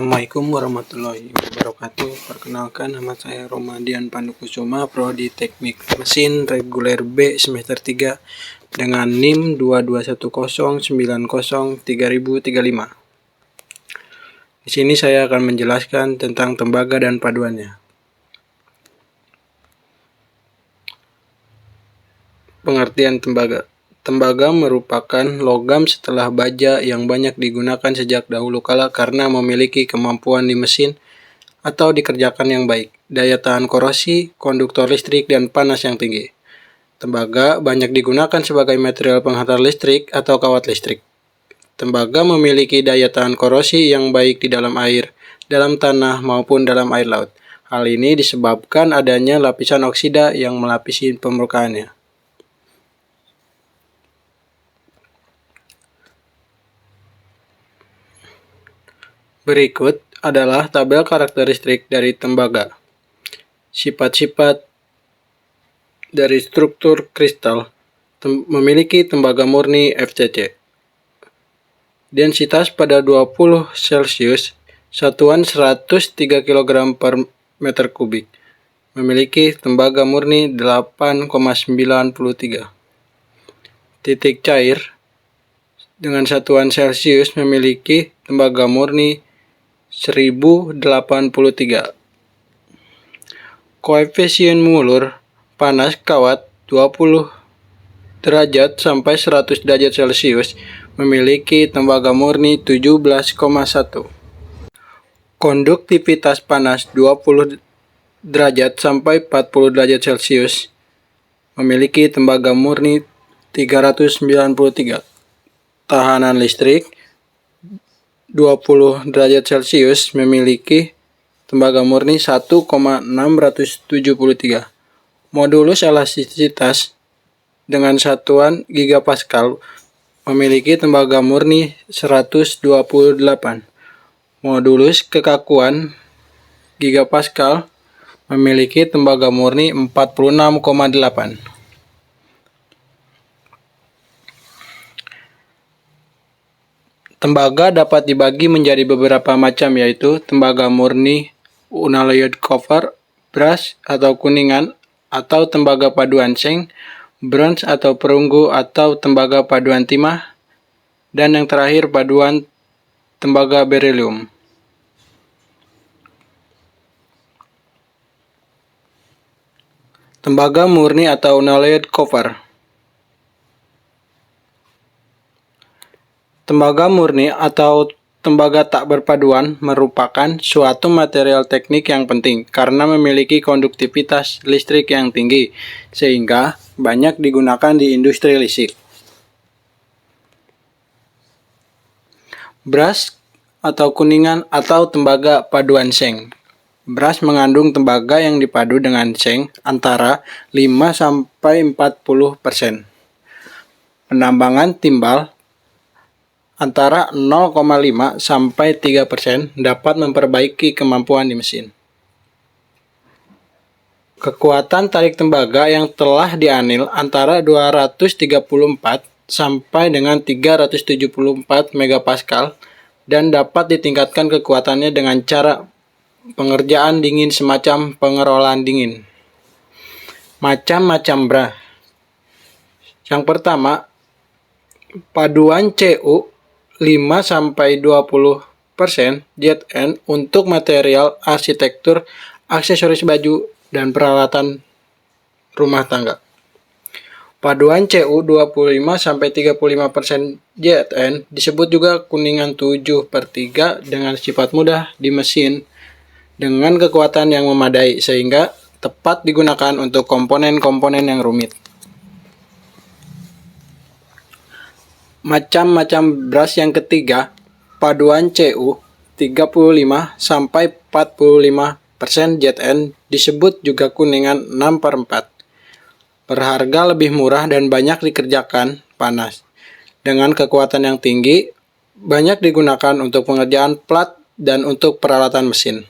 Assalamualaikum warahmatullahi wabarakatuh. Perkenalkan, nama saya Romadian Pandukusuma, Prodi Teknik Mesin Reguler B semester 3 dengan NIM 2210903035. Di sini saya akan menjelaskan tentang tembaga dan paduannya. Pengertian tembaga. Tembaga merupakan logam setelah baja yang banyak digunakan sejak dahulu kala karena memiliki kemampuan di mesin atau dikerjakan yang baik, daya tahan korosi, konduktor listrik, dan panas yang tinggi. Tembaga banyak digunakan sebagai material penghantar listrik atau kawat listrik. Tembaga memiliki daya tahan korosi yang baik di dalam air, dalam tanah, maupun dalam air laut. Hal ini disebabkan adanya lapisan oksida yang melapisi permukaannya. Berikut adalah tabel karakteristik dari tembaga. Sifat-sifat dari struktur kristal memiliki tembaga murni FCC. Densitas pada 20 Celcius, satuan 103 kg per meter kubik. Memiliki tembaga murni 8,93. Titik cair dengan satuan Celcius memiliki tembaga murni 1083. Koefisien mengulur panas kawat 20 derajat sampai 100 derajat Celcius memiliki tembaga murni 17,1. Konduktivitas panas 20 derajat sampai 40 derajat Celcius memiliki tembaga murni 393. Tahanan listrik 20 derajat Celcius memiliki tembaga murni 1,673. Modulus elastisitas dengan satuan gigapascal memiliki tembaga murni 128. Modulus kekakuan gigapascal memiliki tembaga murni 46,8. Tembaga dapat dibagi menjadi beberapa macam, yaitu tembaga murni unalloyed copper, brass atau kuningan, atau tembaga paduan seng, bronze atau perunggu, atau tembaga paduan timah, dan yang terakhir paduan tembaga beryllium. Tembaga murni atau unalloyed copper. Tembaga murni atau tembaga tak berpaduan merupakan suatu material teknik yang penting karena memiliki konduktivitas listrik yang tinggi, sehingga banyak digunakan di industri listrik. Brass atau kuningan atau tembaga paduan seng. Brass mengandung tembaga yang dipadu dengan seng antara 5-40%. Penambangan timbal antara 0,5-3% dapat memperbaiki kemampuan di mesin. Kekuatan tarik tembaga yang telah dianil antara 234 sampai dengan 374 megapascal dan dapat ditingkatkan kekuatannya dengan cara pengerjaan dingin semacam pengerolan dingin. Macam-macam brass. Yang pertama, paduan CU 5-20% ZN untuk material arsitektur, aksesoris baju, dan peralatan rumah tangga. Paduan CU 25-35% ZN disebut juga kuningan 7/3 dengan sifat mudah di mesin dengan kekuatan yang memadai sehingga tepat digunakan untuk komponen-komponen yang rumit. Macam-macam brass yang ketiga, paduan CU 35-45% ZN disebut juga kuningan 6/4. Berharga lebih murah dan banyak dikerjakan panas. Dengan kekuatan yang tinggi, banyak digunakan untuk pengerjaan plat dan untuk peralatan mesin.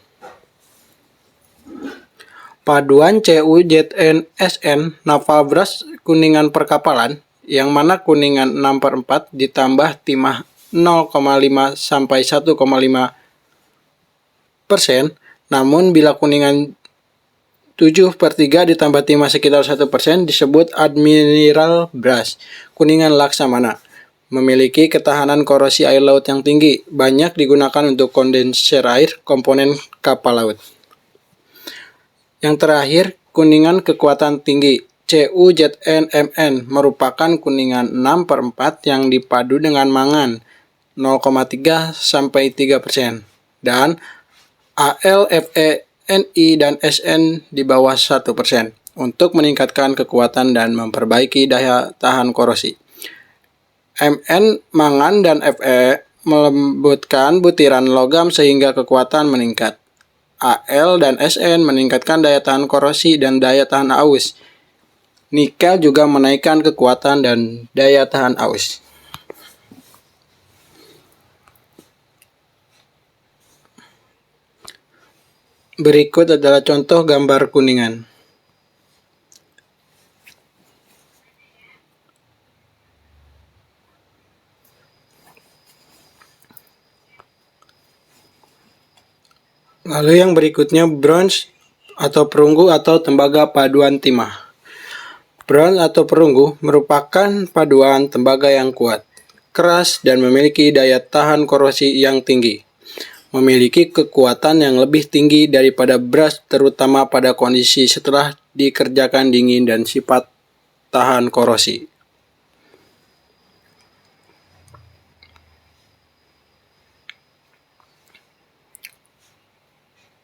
Paduan CU ZN SN naval brass kuningan perkapalan, yang mana kuningan 6/4 ditambah timah 0,5-1,5 namun bila kuningan 7/3 ditambah timah sekitar 1% disebut admiral brush, kuningan laksamana. Memiliki ketahanan korosi air laut yang tinggi, banyak digunakan untuk kondenser air komponen kapal laut. Yang terakhir, kuningan kekuatan tinggi, CuZnMn, merupakan kuningan 6/4 yang dipadu dengan mangan 0,3-3%, dan Al, Fe, Ni, dan Sn di bawah 1% untuk meningkatkan kekuatan dan memperbaiki daya tahan korosi. Mn, mangan, dan Fe melembutkan butiran logam sehingga kekuatan meningkat. Al dan Sn meningkatkan daya tahan korosi dan daya tahan aus. Nikel juga menaikkan kekuatan dan daya tahan aus. Berikut adalah contoh gambar kuningan. Lalu yang berikutnya bronze atau perunggu atau tembaga paduan timah. Bronze atau perunggu merupakan paduan tembaga yang kuat, keras, dan memiliki daya tahan korosi yang tinggi. Memiliki kekuatan yang lebih tinggi daripada brass terutama pada kondisi setelah dikerjakan dingin dan sifat tahan korosi.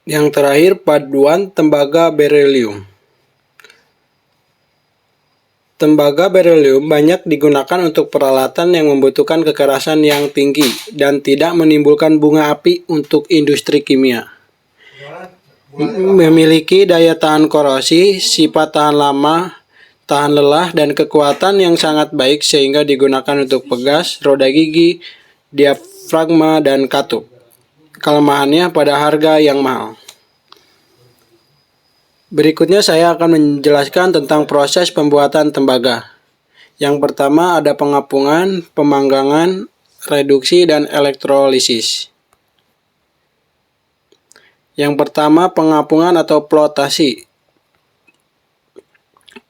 Yang terakhir, paduan tembaga berelium. Tembaga berelium banyak digunakan untuk peralatan yang membutuhkan kekerasan yang tinggi dan tidak menimbulkan bunga api untuk industri kimia. Memiliki daya tahan korosi, sifat tahan lama, tahan lelah, dan kekuatan yang sangat baik sehingga digunakan untuk pegas, roda gigi, diafragma, dan katup. Kelemahannya pada harga yang mahal. Berikutnya saya akan menjelaskan tentang proses pembuatan tembaga. Yang pertama ada pengapungan, pemanggangan, reduksi, dan elektrolisis. Yang pertama pengapungan atau flotasi.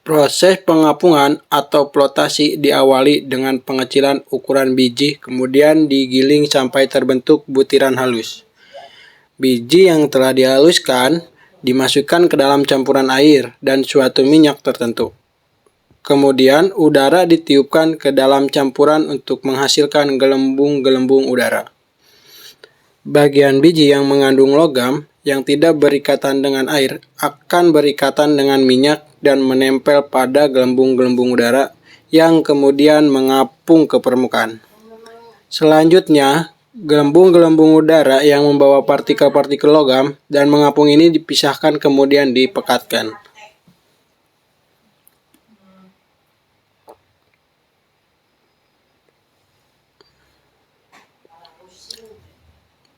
Proses pengapungan atau flotasi diawali dengan pengecilan ukuran biji, kemudian digiling sampai terbentuk butiran halus. Biji yang telah dihaluskan dimasukkan ke dalam campuran air dan suatu minyak tertentu. Kemudian udara ditiupkan ke dalam campuran untuk menghasilkan gelembung-gelembung udara. Bagian biji yang mengandung logam yang tidak berikatan dengan air akan berikatan dengan minyak dan menempel pada gelembung-gelembung udara yang kemudian mengapung ke permukaan. Selanjutnya, gelembung-gelembung udara yang membawa partikel-partikel logam dan mengapung ini dipisahkan kemudian dipekatkan.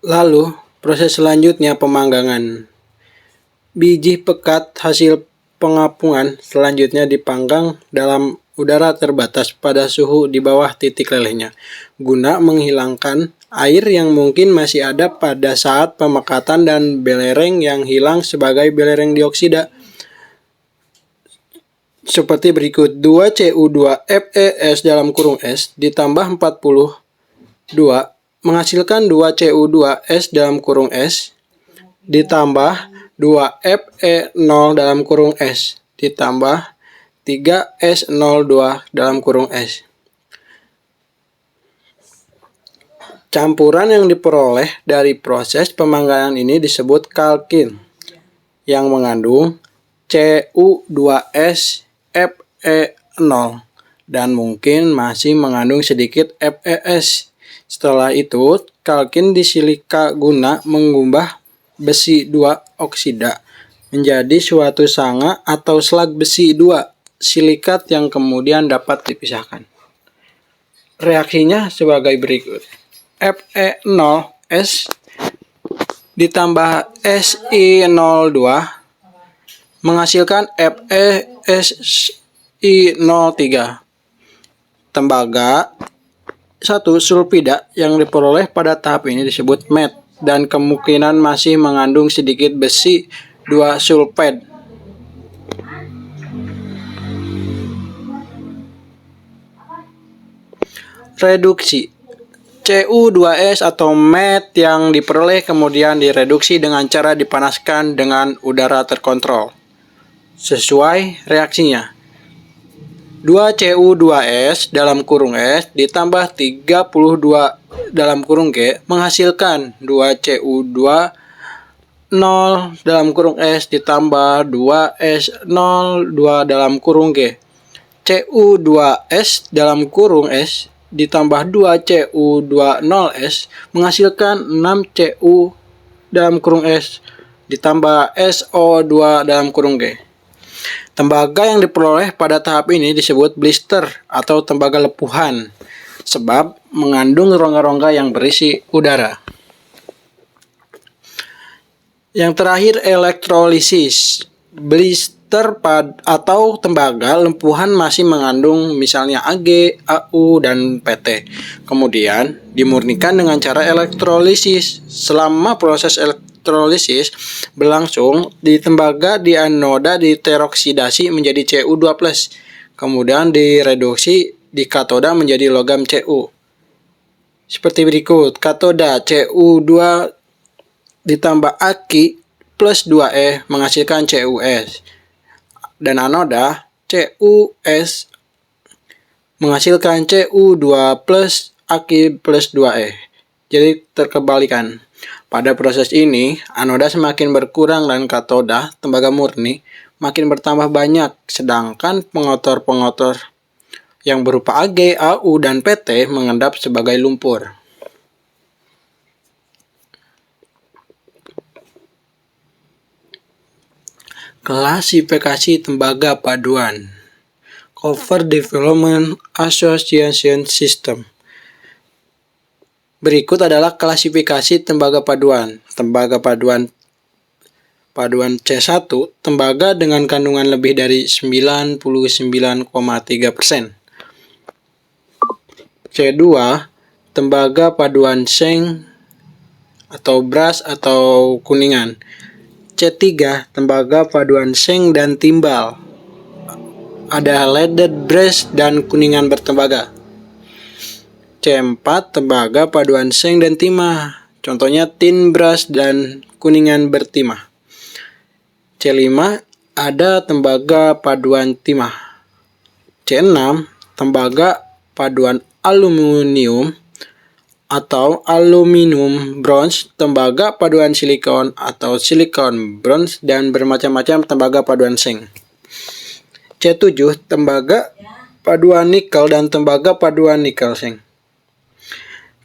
Lalu, proses selanjutnya pemanggangan. Biji pekat hasil pengapungan selanjutnya dipanggang dalam udara terbatas pada suhu di bawah titik lelehnya, guna menghilangkan air yang mungkin masih ada pada saat pemekatan dan belereng yang hilang sebagai belereng dioksida. Seperti berikut, 2Cu2FeS dalam kurung S ditambah 42 menghasilkan 2Cu2S dalam kurung S ditambah 2Fe0 dalam kurung S ditambah 3S02 dalam kurung S. Campuran yang diperoleh dari proses pemanggangan ini disebut kalkin yang mengandung Cu2S Fe0 dan mungkin masih mengandung sedikit FeS. Setelah itu, kalkin disilika guna mengubah besi 2 oksida menjadi suatu sanga atau slag besi 2 silikat yang kemudian dapat dipisahkan. Reaksinya sebagai berikut. Fe0S ditambah Si02 menghasilkan FeSi03. Tembaga 1 sulfida yang diperoleh pada tahap ini disebut matte dan kemungkinan masih mengandung sedikit besi 2 sulfat. Reduksi. Cu2S atau MET yang diperoleh kemudian direduksi dengan cara dipanaskan dengan udara terkontrol. Sesuai reaksinya. 2 Cu2S dalam kurung S ditambah 32 dalam kurung G menghasilkan 2 Cu2 0 dalam kurung S ditambah 2S0 2 dalam kurung G. Cu2S dalam kurung S ditambah 2 Cu20S menghasilkan 6 Cu dalam kurung S ditambah SO2 dalam kurung G. Tembaga yang diperoleh pada tahap ini disebut blister atau tembaga lepuhan sebab mengandung rongga-rongga yang berisi udara. Yang terakhir, elektrolisis. Blister atau tembaga lepuhan masih mengandung misalnya Ag, Au, dan Pt. Kemudian dimurnikan dengan cara elektrolisis. Selama proses elektrolisis berlangsung, di tembaga di anoda diteroksidasi menjadi Cu2+. Kemudian direduksi di katoda menjadi logam Cu. Seperti berikut, katoda Cu2 ditambah Aki plus 2E menghasilkan CuS. Dan anoda CuS menghasilkan Cu2 plus Aki plus 2E. Jadi terkebalikan. Pada proses ini, anoda semakin berkurang dan katoda, tembaga murni, makin bertambah banyak. Sedangkan pengotor-pengotor yang berupa Ag, Au, dan Pt mengendap sebagai lumpur. Klasifikasi tembaga paduan. Cover Development Association System. Berikut adalah klasifikasi tembaga paduan. Tembaga paduan C1, tembaga dengan kandungan lebih dari 99,3%. C2, tembaga paduan seng atau brass atau kuningan. C3, tembaga paduan seng dan timbal. Ada leaded brass dan kuningan bertembaga. C4, tembaga paduan seng dan timah. Contohnya tin brass dan kuningan bertimah. C5, ada tembaga paduan timah. C6, tembaga paduan aluminium atau aluminium bronze, tembaga paduan silikon atau silikon bronze, dan bermacam-macam tembaga paduan seng. C7, tembaga paduan nikel dan tembaga paduan nikel seng.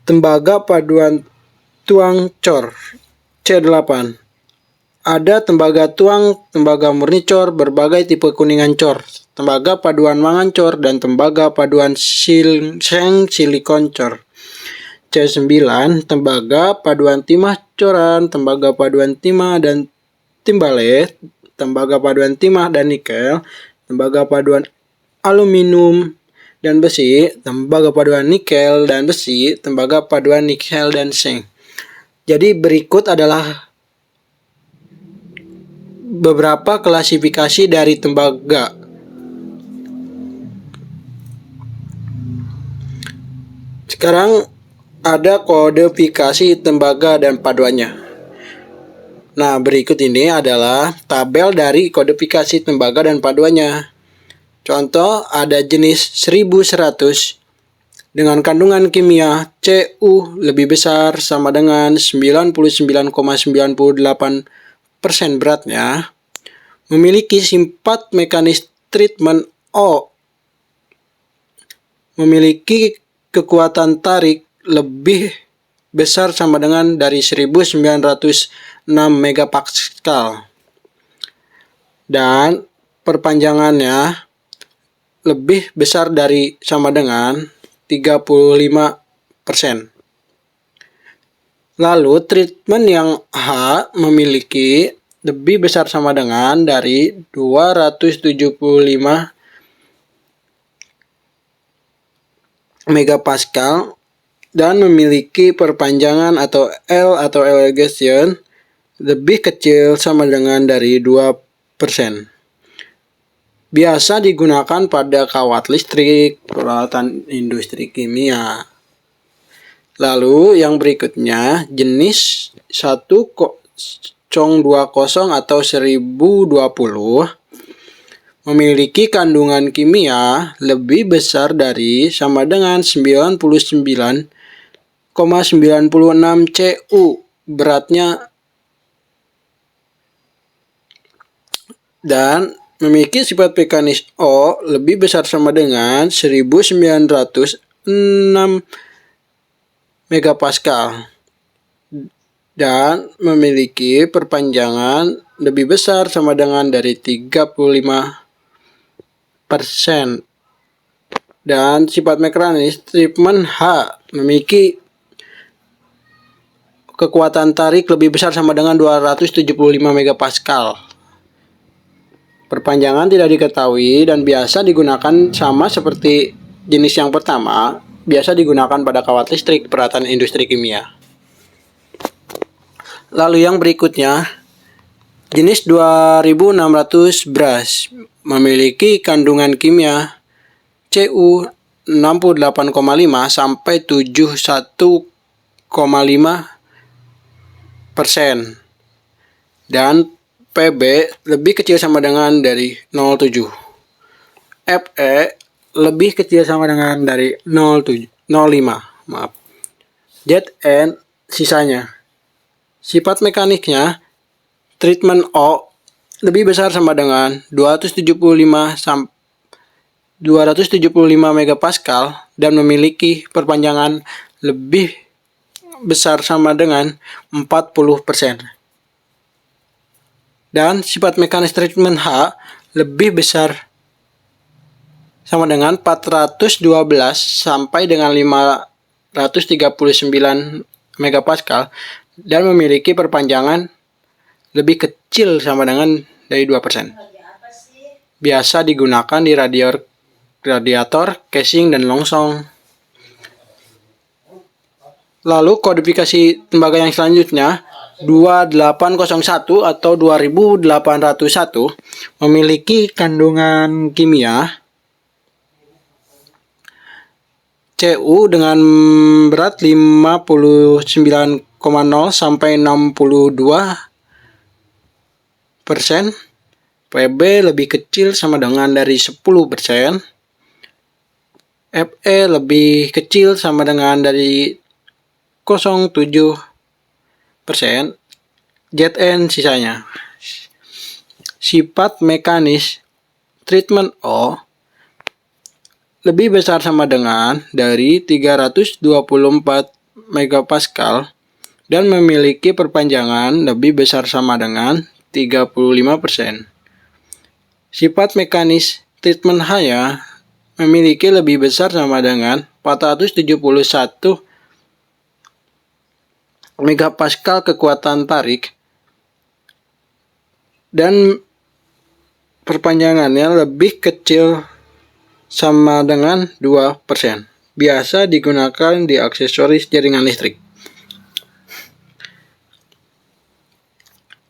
Tembaga paduan tuang cor. C8, ada tembaga tuang, tembaga murni cor, berbagai tipe kuningan cor, tembaga paduan mangan cor, dan tembaga paduan seng silikon cor. C9, tembaga paduan timah coran, tembaga paduan timah dan timbale, tembaga paduan timah dan nikel, tembaga paduan aluminium dan besi, tembaga paduan nikel dan besi, tembaga paduan nikel dan seng. Jadi berikut adalah beberapa klasifikasi dari tembaga. Sekarang ada kodifikasi tembaga dan paduannya. Nah, berikut ini adalah tabel dari kodifikasi tembaga dan paduannya. Contoh, ada jenis 1100 dengan kandungan kimia Cu lebih besar sama dengan 99,98% beratnya, memiliki sifat mekanis treatment O, memiliki kekuatan tarik lebih besar sama dengan dari 1906 megapascal, dan perpanjangannya lebih besar dari sama dengan 35%. Lalu treatment yang H memiliki lebih besar sama dengan dari 275 megapascal dan memiliki perpanjangan atau L atau elongation lebih kecil sama dengan dari 2%. Biasa digunakan pada kawat listrik, peralatan industri kimia. Lalu yang berikutnya, jenis 1,20 atau 1020 memiliki kandungan kimia lebih besar dari sama dengan 99,96 Cu beratnya dan memiliki sifat mekanis O lebih besar sama dengan 1906 megapascal dan memiliki perpanjangan lebih besar sama dengan dari 35%. Dan sifat mekanis treatment H memiliki kekuatan tarik lebih besar sama dengan 275 megapascal. Perpanjangan tidak diketahui dan biasa digunakan sama seperti jenis yang pertama, biasa digunakan pada kawat listrik, peralatan industri kimia. Lalu yang berikutnya, jenis 2600 Bras memiliki kandungan kimia Cu 68,5 sampai 71,5% dan Pb lebih kecil sama dengan dari 0,7. Fe lebih kecil sama dengan dari 0,5. Zn sisanya. Sifat mekaniknya, treatment O lebih besar sama dengan 275 megapascal dan memiliki perpanjangan lebih besar sama dengan 40%. Dan sifat mekanis treatment H lebih besar sama dengan 412 sampai dengan 539 megapascal dan memiliki perpanjangan lebih kecil sama dengan dari 2%. Biasa digunakan di radiator, casing, dan longsong. Lalu kodifikasi tembaga yang selanjutnya 2801 atau 2801 memiliki kandungan kimia Cu dengan berat 59,0 sampai 62%, Pb lebih kecil sama dengan dari 10%, Fe lebih kecil sama dengan dari 0,7%, Zn sisanya. Sifat mekanis treatment O lebih besar sama dengan dari 324 megapascal dan memiliki perpanjangan lebih besar sama dengan 35%. Sifat mekanis treatment H memiliki lebih besar sama dengan 471 megapascal kekuatan tarik dan perpanjangannya lebih kecil sama dengan 2%. Biasa digunakan di aksesoris jaringan listrik.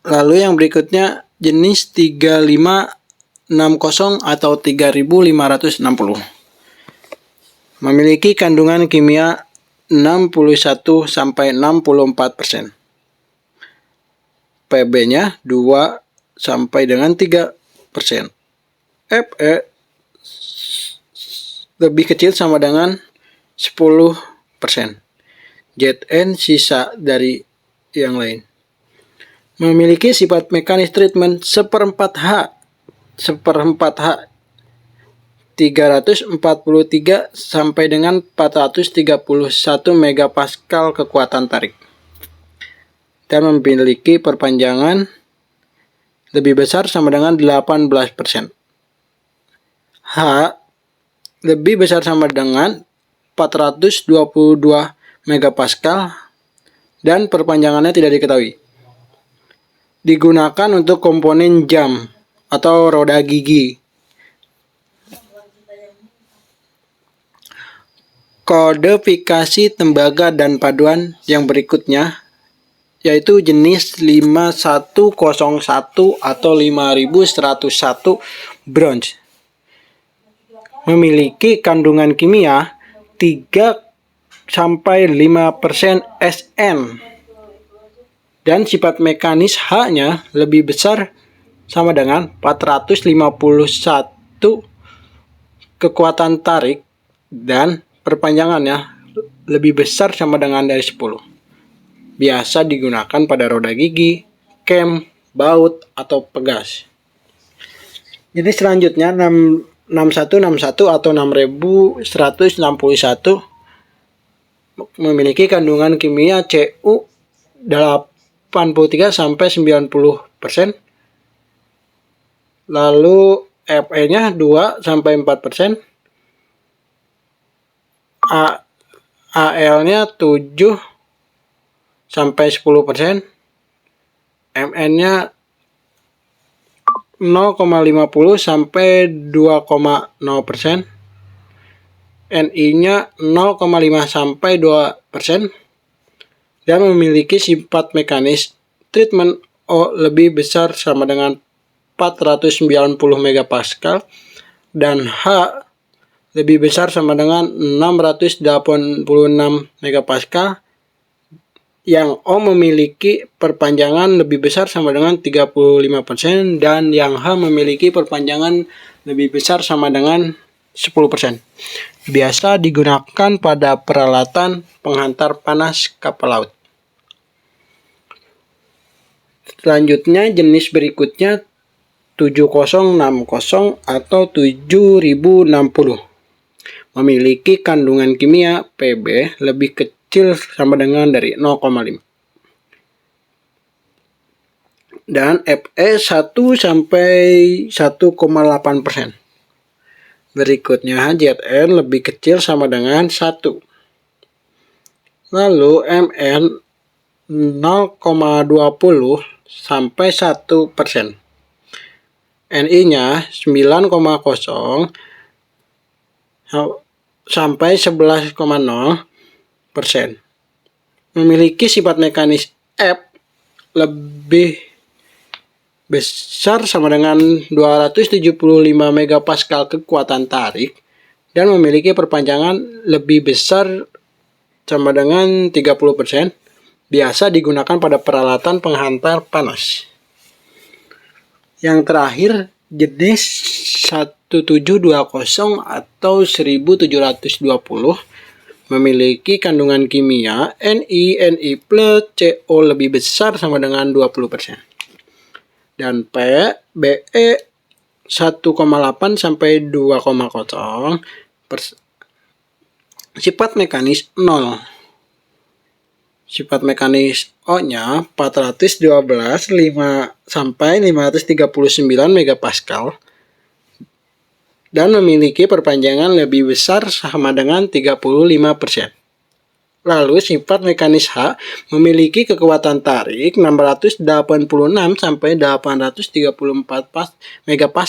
Lalu yang berikutnya jenis 3560 atau 3560 memiliki kandungan kimia 61 sampai 64%. Pb-nya 2 sampai dengan 3%. Fe lebih kecil sama dengan 10%. Zn sisa dari yang lain. Memiliki sifat mekanis treatment 1/4H 343 sampai dengan 431 megapascal kekuatan tarik dan memiliki perpanjangan lebih besar sama dengan 18%. H lebih besar sama dengan 422 megapascal dan perpanjangannya tidak diketahui. Digunakan untuk komponen jam atau roda gigi. kodifikasi tembaga dan paduan yang berikutnya, yaitu jenis 5101 atau 5101 bronze. Memiliki kandungan kimia 3-5% SN dan sifat mekanis H-nya lebih besar sama dengan 451 kekuatan tarik dan perpanjangannya lebih besar sama dengan dari 10. Biasa digunakan pada roda gigi, kem, baut, atau pegas. Jadi selanjutnya 6161 atau 6161 memiliki kandungan kimia Cu 83-90%. Lalu Fe-nya 2-4%. Al-nya 7-10%. Mn-nya 0,50-2,0%. Ni-nya 0,5-2% dan memiliki sifat mekanis treatment O lebih besar sama dengan 490 MPa dan H lebih besar sama dengan 686 MPa, yang O memiliki perpanjangan lebih besar sama dengan 35% dan yang H memiliki perpanjangan lebih besar sama dengan 10%. Biasa digunakan pada peralatan penghantar panas kapal laut. Selanjutnya jenis berikutnya 7060 atau 7060. Memiliki kandungan kimia Pb lebih kecil sama dengan dari 0,5. Dan Fe 1-1,8%. Berikutnya Zn lebih kecil sama dengan 1. Lalu Mn 0,20 sampai 1%. Ni-nya 9,0 sampai 11,0%. Memiliki sifat mekanis F lebih besar sama dengan 275 MPa kekuatan tarik dan memiliki perpanjangan lebih besar sama dengan 30%. Biasa digunakan pada peralatan penghantar panas. Yang terakhir jenis 1720 atau 1720 memiliki kandungan kimia Ni CO lebih besar sama dengan 20%. Dan Be 1,8 sampai 2,0. Sifat mekanis 0. Sifat mekanis O-nya 412 sampai 539 MPa dan memiliki perpanjangan lebih besar sama dengan 35%. Lalu sifat mekanis H memiliki kekuatan tarik 686 sampai 834 MPa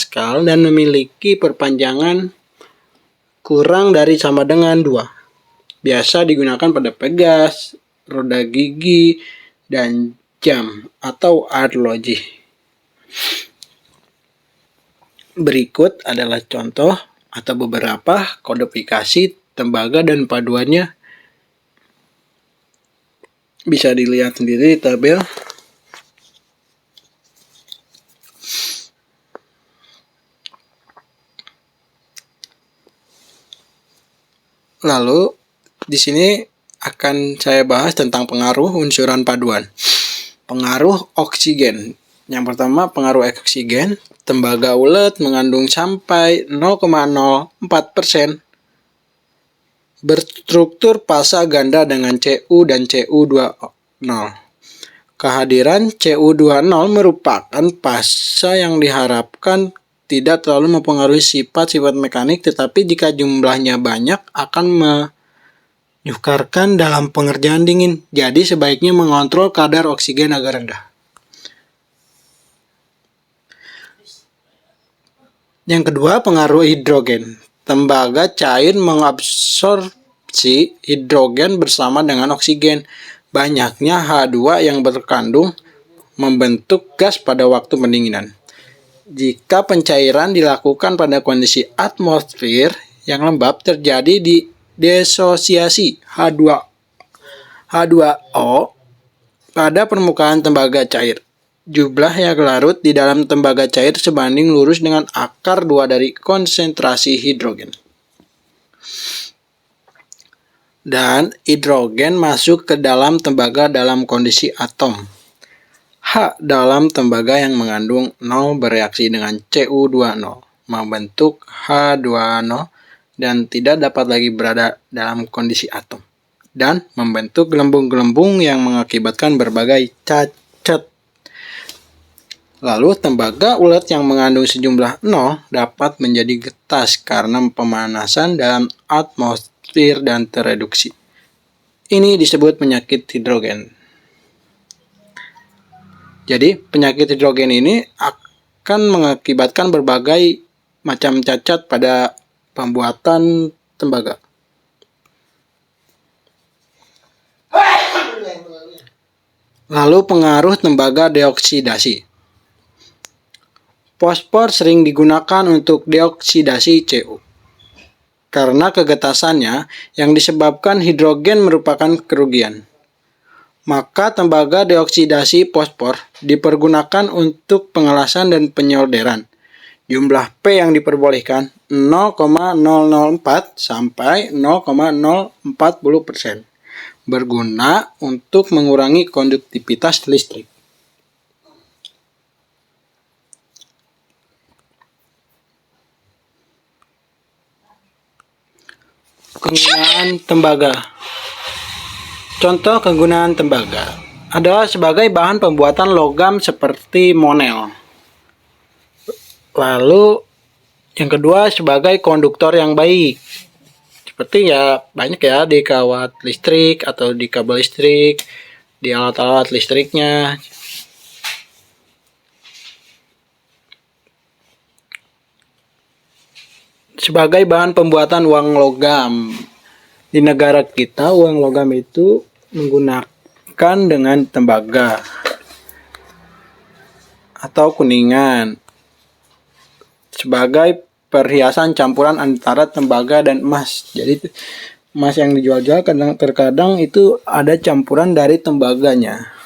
dan memiliki perpanjangan kurang dari sama dengan 2. Biasa digunakan pada pegas, roda gigi, dan jam atau arloji. Berikut adalah contoh atau beberapa kodifikasi tembaga dan paduannya. Bisa dilihat sendiri di tabel. Lalu di sini akan saya bahas tentang pengaruh unsuran paduan. Pengaruh oksigen. Yang pertama, pengaruh oksigen. Tembaga ulet mengandung sampai 0,04% berstruktur fasa ganda dengan Cu dan Cu20. Kehadiran Cu20 merupakan fasa yang diharapkan tidak terlalu mempengaruhi sifat-sifat mekanik, tetapi jika jumlahnya banyak akan menyukarkan dalam pengerjaan dingin. Jadi sebaiknya mengontrol kadar oksigen agar rendah. Yang kedua, pengaruh hidrogen. Tembaga cair mengabsorb reaksi hidrogen bersama dengan oksigen. Banyaknya H2 yang berkandung membentuk gas pada waktu pendinginan. Jika pencairan dilakukan pada kondisi atmosfer yang lembab, terjadi di desosiasi H2O pada permukaan tembaga cair. Jumlah yang larut di dalam tembaga cair sebanding lurus dengan akar 2 dari konsentrasi hidrogen. Dan hidrogen masuk ke dalam tembaga dalam kondisi atom. H dalam tembaga yang mengandung 0 bereaksi dengan Cu2O, membentuk H2O dan tidak dapat lagi berada dalam kondisi atom. Dan membentuk gelembung-gelembung yang mengakibatkan berbagai cacat. Lalu tembaga ulet yang mengandung sejumlah 0 dapat menjadi getas karena pemanasan dalam atmosfer dan tereduksi. Ini disebut penyakit hidrogen. Jadi penyakit hidrogen ini akan mengakibatkan berbagai macam cacat pada pembuatan tembaga. Lalu pengaruh tembaga deoksidasi. Fosfor sering digunakan untuk deoksidasi Cu. Karena kegetasannya yang disebabkan hidrogen merupakan kerugian. Maka tembaga deoksidasi fosfor dipergunakan untuk pengelasan dan penyolderan. Jumlah P yang diperbolehkan 0,004 sampai 0,040%. Berguna untuk mengurangi konduktivitas listrik. Penggunaan tembaga. Contoh kegunaan tembaga adalah sebagai bahan pembuatan logam seperti monel. Lalu yang kedua sebagai konduktor yang baik. Seperti banyak di kawat listrik atau di kabel listrik, di alat-alat listriknya. Sebagai bahan pembuatan uang logam. Di negara kita uang logam itu menggunakan dengan tembaga atau kuningan sebagai perhiasan campuran antara tembaga dan emas. Jadi emas yang dijual-jual terkadang itu ada campuran dari tembaganya.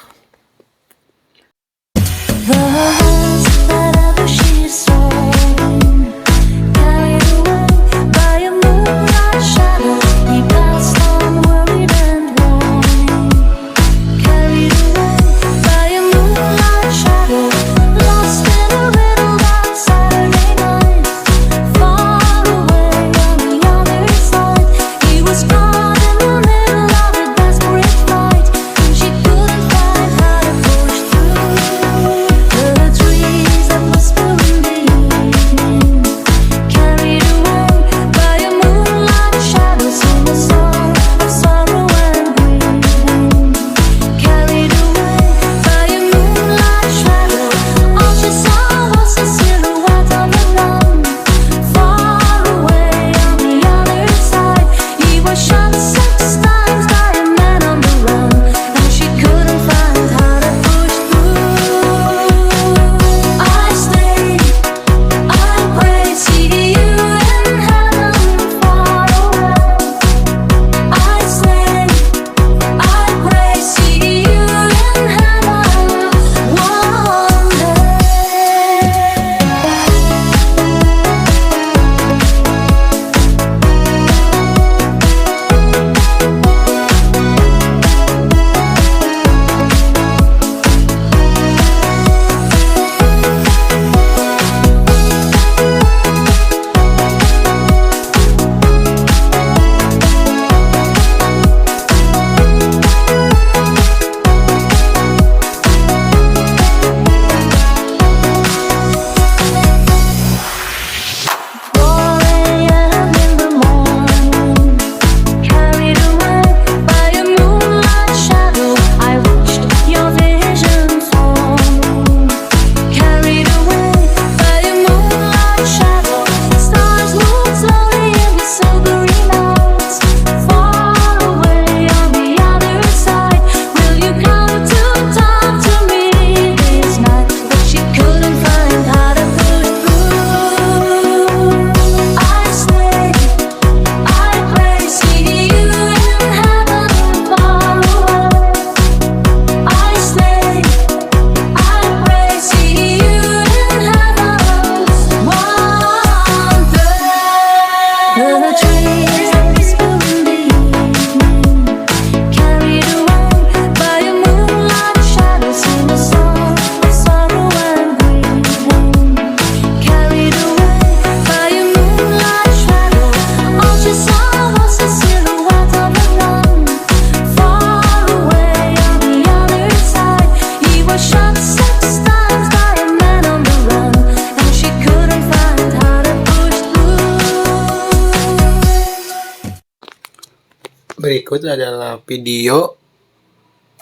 Berikut adalah video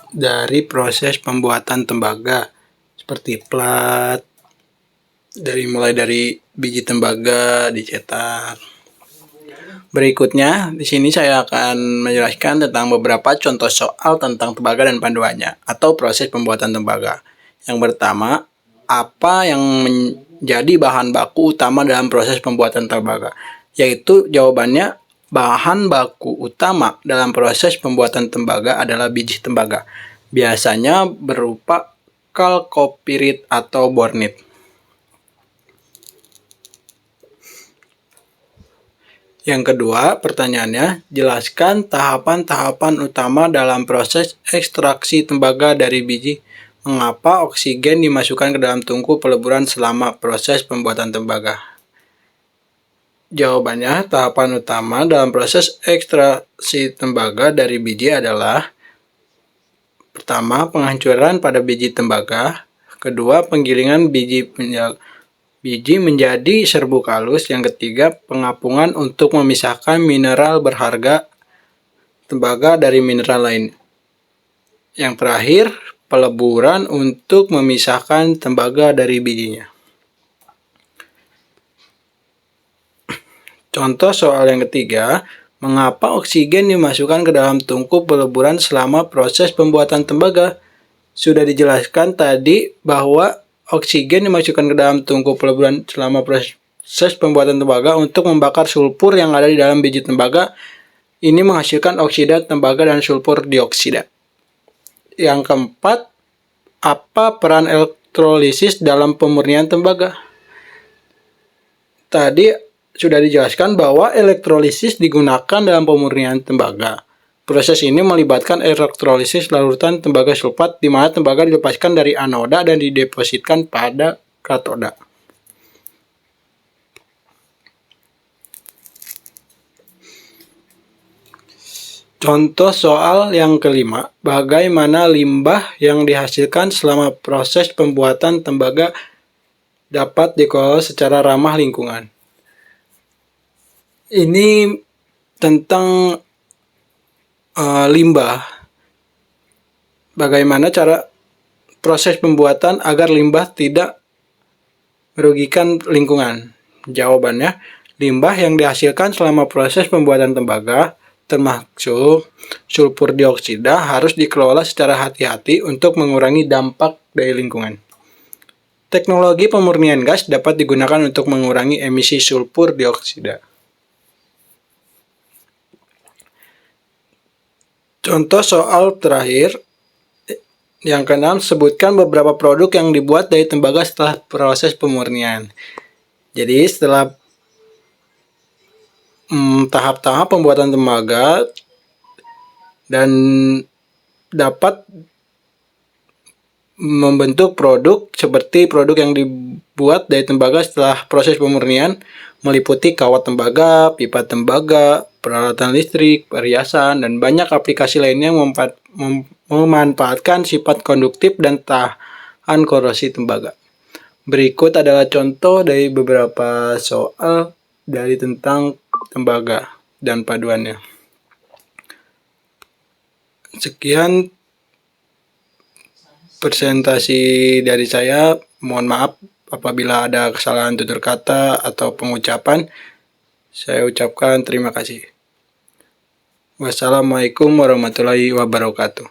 dari proses pembuatan tembaga seperti plat, mulai dari biji tembaga dicetak. Berikutnya, di sini saya akan menjelaskan tentang beberapa contoh soal tentang tembaga dan panduannya atau proses pembuatan tembaga. Yang pertama, apa yang menjadi bahan baku utama dalam proses pembuatan tembaga? Yaitu jawabannya, bahan baku utama dalam proses pembuatan tembaga adalah biji tembaga. Biasanya berupa kalkopirit atau bornit. Yang kedua, pertanyaannya, jelaskan tahapan-tahapan utama dalam proses ekstraksi tembaga dari biji. Mengapa oksigen dimasukkan ke dalam tungku peleburan selama proses pembuatan tembaga? Jawabannya, tahapan utama dalam proses ekstraksi tembaga dari biji adalah: pertama, penghancuran pada biji tembaga. Kedua, penggilingan biji menjadi serbuk halus. Yang ketiga, pengapungan untuk memisahkan mineral berharga tembaga dari mineral lain. Yang terakhir, peleburan untuk memisahkan tembaga dari bijinya. Contoh soal yang ketiga, mengapa oksigen dimasukkan ke dalam tungku peleburan selama proses pembuatan tembaga? Sudah dijelaskan tadi bahwa oksigen dimasukkan ke dalam tungku peleburan selama proses pembuatan tembaga untuk membakar sulfur yang ada di dalam biji tembaga. Ini menghasilkan oksida tembaga dan sulfur dioksida. Yang keempat, apa peran elektrolisis dalam pemurnian tembaga? Tadi sudah dijelaskan bahwa elektrolisis digunakan dalam pemurnian tembaga. Proses ini melibatkan elektrolisis larutan tembaga sulfat, di mana tembaga dilepaskan dari anoda dan didepositkan pada katoda. Contoh soal yang kelima, bagaimana limbah yang dihasilkan selama proses pembuatan tembaga dapat dikelola secara ramah lingkungan? Ini tentang limbah. Bagaimana cara proses pembuatan agar limbah tidak merugikan lingkungan? Jawabannya, limbah yang dihasilkan selama proses pembuatan tembaga, termasuk sulfur dioksida, harus dikelola secara hati-hati untuk mengurangi dampak dari lingkungan. Teknologi pemurnian gas dapat digunakan untuk mengurangi emisi sulfur dioksida. Contoh soal terakhir, yang keenam, sebutkan beberapa produk yang dibuat dari tembaga setelah proses pemurnian. Jadi setelah tahap-tahap pembuatan tembaga dan dapat membentuk produk seperti produk yang dibuat dari tembaga setelah proses pemurnian, meliputi kawat tembaga, pipa tembaga, peralatan listrik, perhiasan, dan banyak aplikasi lainnya yang memanfaatkan sifat konduktif dan tahan korosi tembaga. Berikut adalah contoh dari beberapa soal dari tentang tembaga dan paduannya. Sekian presentasi dari saya. Mohon maaf apabila ada kesalahan tutur kata atau pengucapan. Saya ucapkan terima kasih. Wassalamualaikum warahmatullahi wabarakatuh.